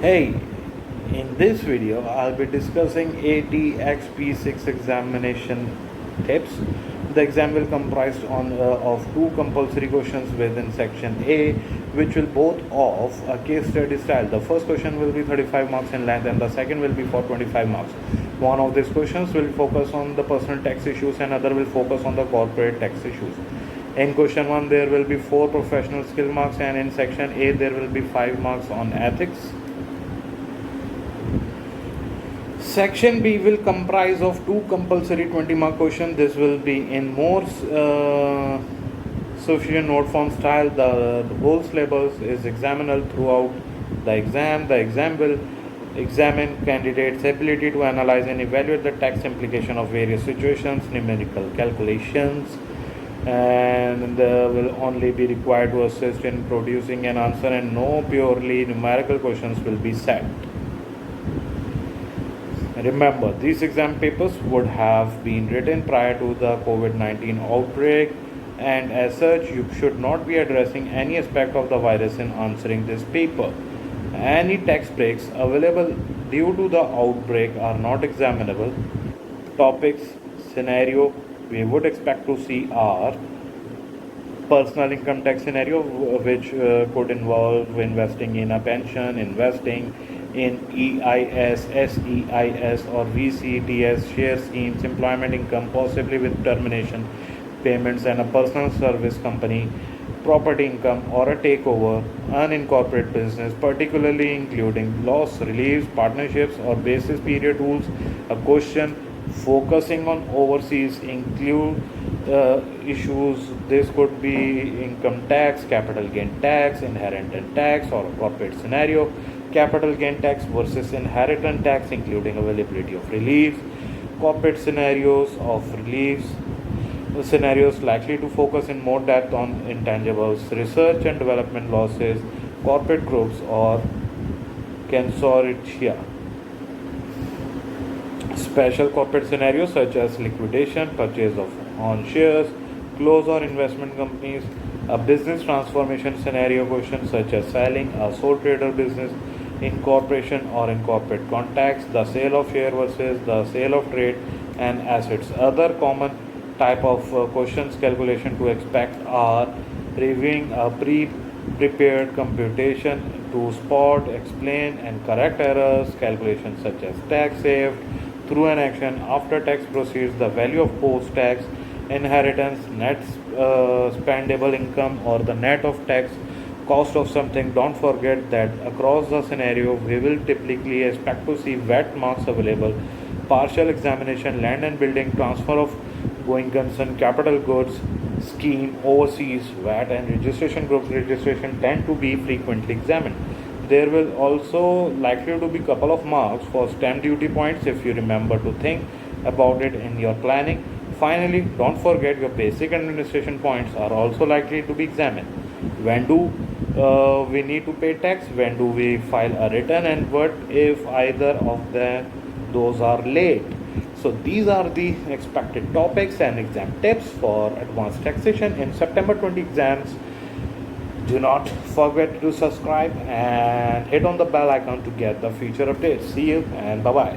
Hey, in this video I'll be discussing ATXP6 examination tips. The exam will comprise of two compulsory questions within section A, which will both of a case study style. The first question will be 35 marks in length and the second will be for 25 marks. One of these questions will focus on the personal tax issues and other will focus on the corporate tax issues. In question 1 there will be 4 professional skill marks, and in section A there will be 5 marks on ethics. Section B will comprise of two compulsory 20-mark questions. This will be in more sufficient note form style. The whole syllabus is examinable throughout the exam. The exam will examine candidates' ability to analyze and evaluate the tax implication of various situations, numerical calculations, and will only be required to assist in producing an answer, and no purely numerical questions will be set. Remember, these exam papers would have been written prior to the COVID-19 outbreak, and as such, you should not be addressing any aspect of the virus in answering this paper. Any tax breaks available due to the outbreak are not examinable. Topics, scenario we would expect to see are personal income tax scenario, which could involve investing in a pension, investing in EIS, SEIS or VCTS share schemes, employment income possibly with termination payments, and a personal service company, property income or a takeover, unincorporated business, particularly including loss reliefs, partnerships or basis period rules. A question focusing on overseas include issues. This could be income tax, capital gain tax, inheritance tax, or a corporate scenario, capital gain tax versus inheritance tax, including availability of reliefs, corporate scenarios of reliefs, scenarios likely to focus in more depth on intangibles, research and development losses, corporate groups or consortia. Special corporate scenarios such as liquidation, purchase of on shares, close or investment companies, a business transformation scenario question such as selling a sole trader business, incorporation or incorporate contacts, the sale of share versus the sale of trade and assets. Other common type of questions calculation to expect are reviewing a prepared computation to spot, explain and correct errors, calculations such as tax saved through an action, after tax proceeds, the value of post tax, inheritance, net spendable income or the net of tax cost of something. Don't forget that across the scenario we will typically expect to see VAT marks available, partial examination, land and building, transfer of going concern, capital goods scheme, overseas VAT and registration groups registration tend to be frequently examined. There will also likely to be couple of marks for stamp duty points if you remember to think about it in your planning. Finally, don't forget your basic administration points are also likely to be examined. When do we need to pay tax? When do we file a return? And what if either of those are late? So these are the expected topics and exam tips for advanced taxation in September 20 exams. Do not forget to subscribe and hit on the bell icon to get the future updates. See you and bye bye.